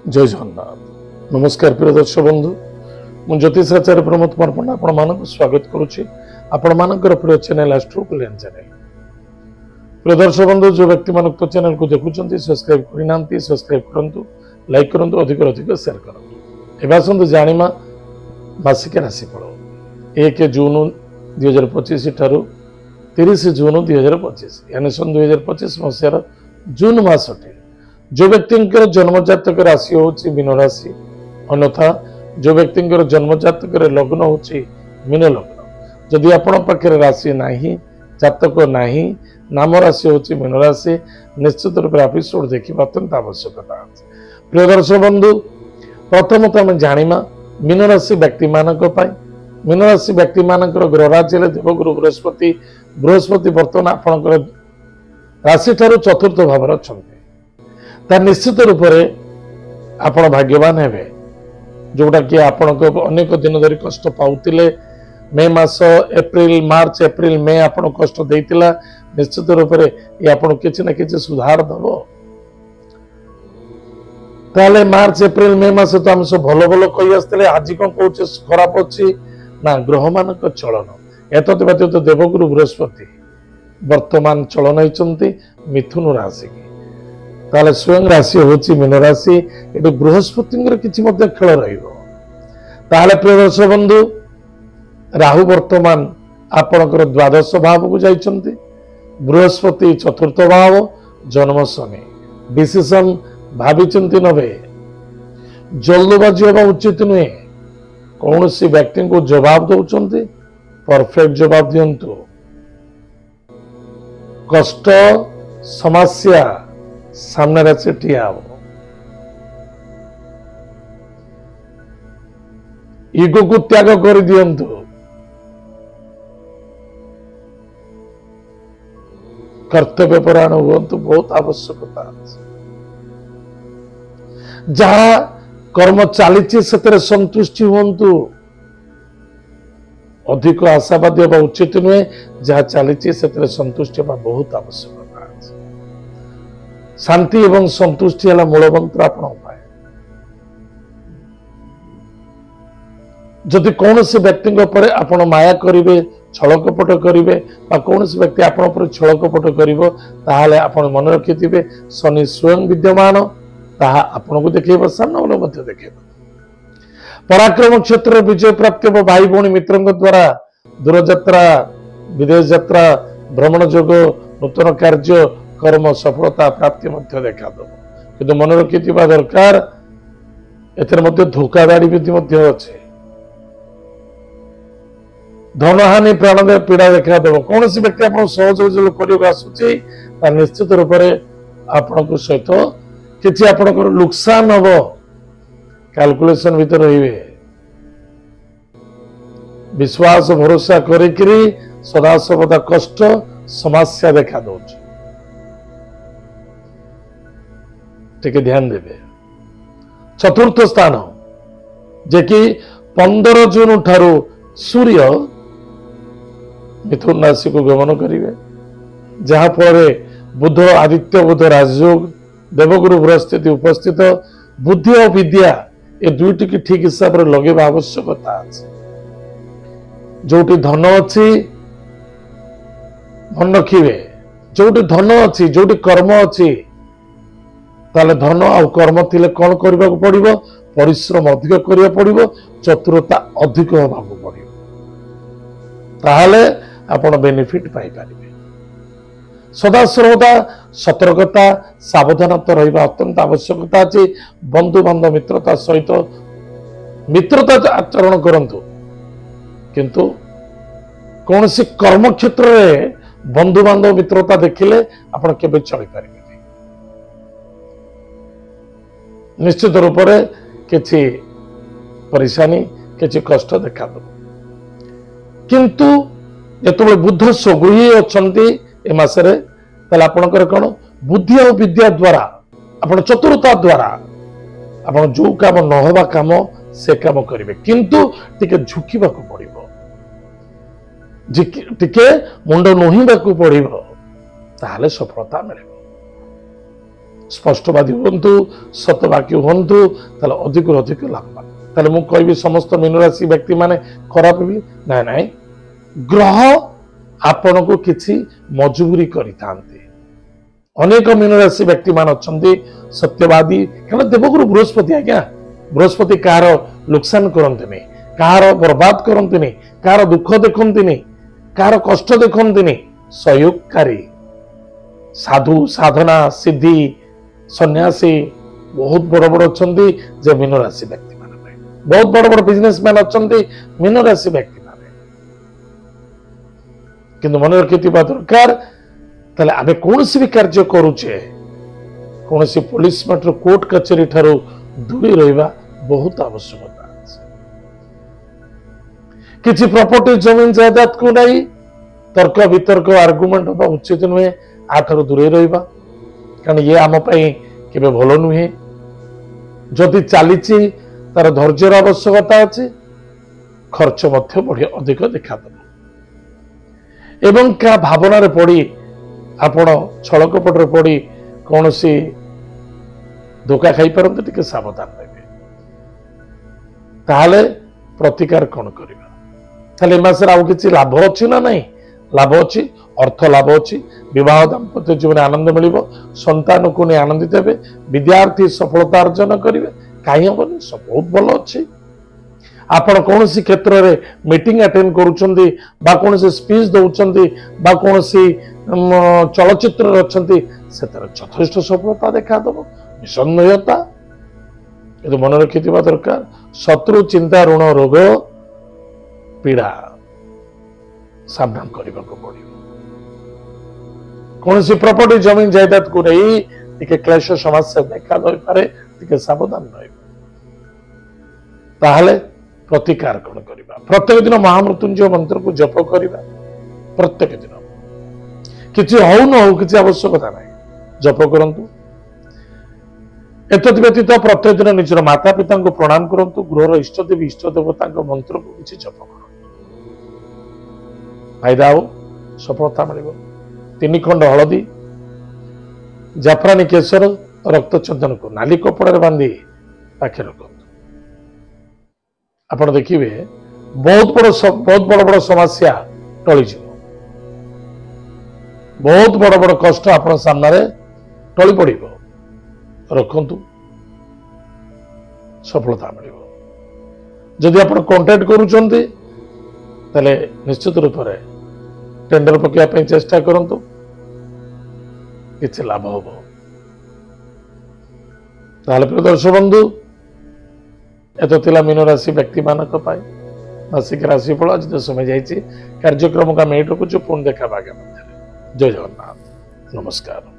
जय जगन्नाथ नमस्कार प्रिय दर्शक बंधु मु ज्योतिष आचार्य प्रमोद कुमार पंडा आपण मानक स्वागत करुच्ची आपण मानकर प्रिय चैनल एस्ट्रो कल्याण चैनल। प्रिय दर्शक बंधु जो व्यक्ति मान चैनल को देखुं सब्सक्राइब करना सब्सक्राइब करूँ लाइक करूँ अधिक शेयर करूँ। एवं जाणीमा मासिक राशिफल 1 जून 2025 ठारू 30 जून 2025 यानी सन 2025 मसीहार जून मासटे जो व्यक्ति जन्मजातक राशि होची मीन राशि अन्यथा जो व्यक्ति जन्मजातक लग्न होची मीन लग्न जदि आपण पाखे राशि नाही जातक नाही नाम राशि होची मीन राशि निश्चित रूप एपिसोड देखा अत्यंत आवश्यकता। प्रिय दर्शक बंधु प्रथमतः आम जाना मीन राशि व्यक्ति मीन राशि व्यक्ति ग्रह राज्य देवगुरु बृहस्पति बर्तमान आपणकर राशि ठारू चतुर्थ भाव अच्छा निश्चित रूप से आपण भाग्यवान हेबे जोटा कि आपण को अनेक दिन धरी कष्ट पाउतिले मे मास एप्रिल मार्च एप्रिल मे आपण कष्ट देइतिला निश्चित रूप से ये आपण किछि ना किछि सुधार दबो। ताले मार्च एप्रिल मे मास तो हम सब भलो भलो कहि आस्ते आज कोन कहूचे खराब अछि ना ग्रह मानक चलन एतत व्यतीत देवगुरु बृहस्पति वर्तमान चलन होइचंती मिथुन राशि की ताले स्वयं राशि होची मीन राशि ये बृहस्पति किसी खेल रहिबो। ताले प्रिय दर्शक बंधु राहु वर्तमान आपणकर द्वादश भाव को जाइचंती बृहस्पति चतुर्थ भाव जन्म शनि डिसीजन भाविचिंती नबे जल्दबाजी होगा उचित नुहे कौन सी व्यक्ति को जवाब दौरान परफेक्ट जवाब दिंतु कष्ट समस्या सामने से ठिया हो ईगो को त्याग कर दियंतु कर्तव्य परायण हुंतु बहुत आवश्यकता जहाँ कर्म चली संतुष्टि हुंतु अधिक आशावादी होगा उचित नुहे जहाँ चली संतुष्टि होगा बहुत आवश्यकता। शांति एवं संतुष्टि है मूल मंत्र आपण पाए जदि कौन से व्यक्ति आपण माया करेंगे छलकपट करेंगे कौन से व्यक्ति आपण छलकपट कर आपण मन रखि शनि स्वयं विद्यमान ताहा आपण को देखेब सामने वाले देखेब पराक्रम क्षेत्र विजय प्राप्ति हो भाई भौणी मित्रों द्वारा दूरयात्रा विदेश यात्रा भ्रमण जोग नूतन कार्य कर्म सफलता प्राप्ति देखा दब कि मन रखि दरकार ए धोखाधाड़ी विधि अच्छे धनहानि प्राण पीड़ा देखा देव कौन सी व्यक्ति आप सहयोग करने आसूची निश्चित रूप से आपण सहित किसी आपणकर नुकसान हम कैलकुलेशन भीतर रहिबे विश्वास भरोसा करी सदा सर्वदा कष्ट समस्या देखा दौर टिके ध्यान देवे। चतुर्थ स्थान जे कि 15 जून ठारू सूर्य मिथुन राशि को गमन करेंगे जहाँ फल बुध आदित्य बुध राजयोग देवगुरु बृहस्पति उपस्थित बुद्धि और विद्या ये दुईटी की ठीक हिसाब से लगे आवश्यकता जोटी धन अच्छी मन रखिए जोटी धन अच्छी जोटी कर्म अच्छी ताले धन आउ कर्म थिले कौन करने को पड़ो परिश्रम अधिक करिया पड़ो चतुरता अधिक होगा पड़ो ताहले आपण बेनिफिट पाई पारिबे। सदा सर्वदा सतर्कता सावधानता रहिबा अत्यंत आवश्यकता अछि। बंधु बांधव मित्रता सहित मित्रता आचरण करंतु किंतु कौन सी कर्म क्षेत्र में बंधु बांधव मित्रता देखिले आपण केबे चली पारिबे निश्चित रूप से किसी परेशानी किसी कष्ट देखा दो किंतु जो बुध सगुही अच्छा मसरे आपणकर कौन बुद्धि और विद्या द्वारा आप चतुरता द्वारा आप जो काम न होबा काम से काम करेंगे किंतु टिके झुकिबा को पड़िबो टिके मुंड नोहिबा को पड़िबो ताहले सफलता मिले स्पष्टवादी हूँ सतवाक्य हूँ ताले अधिक अधिक लाभवान ताले मु कहबी समस्त मीन राशि व्यक्ति माने खराब भी ना ना ग्रह आपण को किछि मजबूरी करितांते अनेक मीन राशि व्यक्ति मान अच्छंती सत्यवादी कारण देवगुरु बृहस्पति आज्ञा बृहस्पति कार नुकसान करंतनी कार बर्बाद करंतनी कार दुख देखंतनी कार कष्ट देखंतनी सहयोगकारी साधु साधना सिद्धि सन्यासी बहुत बड़ बड़ अच्छंती जे मीन राशि व्यक्ति माने बहुत बड़ बड़ बिजनेसमैन अच्छंती मीन राशि व्यक्ति माने किंतु मन रखिथिबा दरकार ताले आमे कोनसी भी कार्य करूचे कोनसी पुलिस मैटर कोर्ट कचेरी ठारू दूरी रहिबा बहुत आवश्यकता अछि किछि प्रॉपर्टी जमीन जायदाद को नहीं तर्क वितर्क आर्गुमेंट होबा उचित नुहे आठारू दूरे रहिबा कारण ये आम पई केबे भलो नुहे जदि चलीछि तार धैर्यर आवश्यकता अछि खर्च मध्य बढ़िया अधिक देखा दब एवं क्या भावना रे पड़ी आपण छलकपट रे पड़ी कौन सी धोखा खाई पारते टिके सावधान रहे ताहले प्रतिकार कौन करबा ताले मासर आउ किछि लाभ अछि ना नहीं लाभ अछि अर्थ लाभ अछि विवाह दाम्पत्य जीवन आनंद मिलिबो संतान को ने आनंदित हेबे विद्यार्थी सफलता अर्जन करिवे काई हबनी सब बहुत भलो अछि आपण कौन सी क्षेत्र रे मीटिंग अटेंड करूछंदी बा कौन सी स्पीच दउछंदी बा कौन सी चलचित्र अच्छी से यथेष्ट सफलता देखा दब निसंदेहता ये मन रखि दरकार शत्रु चिंता ऋण रोग पीड़ा सामना करने को पड़ो कौन सी प्रॉपर्टी जमीन जायदाद को नहीं टिके क्लेश समस्या देखा दई पारे टिके सावधान रह ताहले प्रतिकार कौन करबा प्रत्येक दिन महामृत्युंजय मंत्र को जप करबा प्रत्येक दिन किसी हौ न हो किसी आवश्यकता नहीं जप करंतु एतद व्यतीत प्रत्येक दिन निजर माता पिता को प्रणाम करंतु गृहर इष्ट देवी इष्ट देवता मंत्र को किसी जप करंतु फायदा हो सफलता मिल 3 खंड हलदी जाफरानी केसर रक्त चंदन को नाली कपड़ा बांधी पाखे रखु आप देखिए बहुत बड़ बड़ समस्या टली बहुत बड़ बड़ कष्ट आप सामने टली पड़ रखु सफलता मिल जदि आप कांटेक्ट करुँच निश्चित रूप से टेंडर पकड़ चेष्टा करूँ कि लाभ हम प्रिय दर्शक बंधु एत मीन राशि व्यक्ति मानक मासिक राशिफल आज तो समय जाइए कार्यक्रम का मेट रखुचु पुणी देखा जय जगन्नाथ नमस्कार।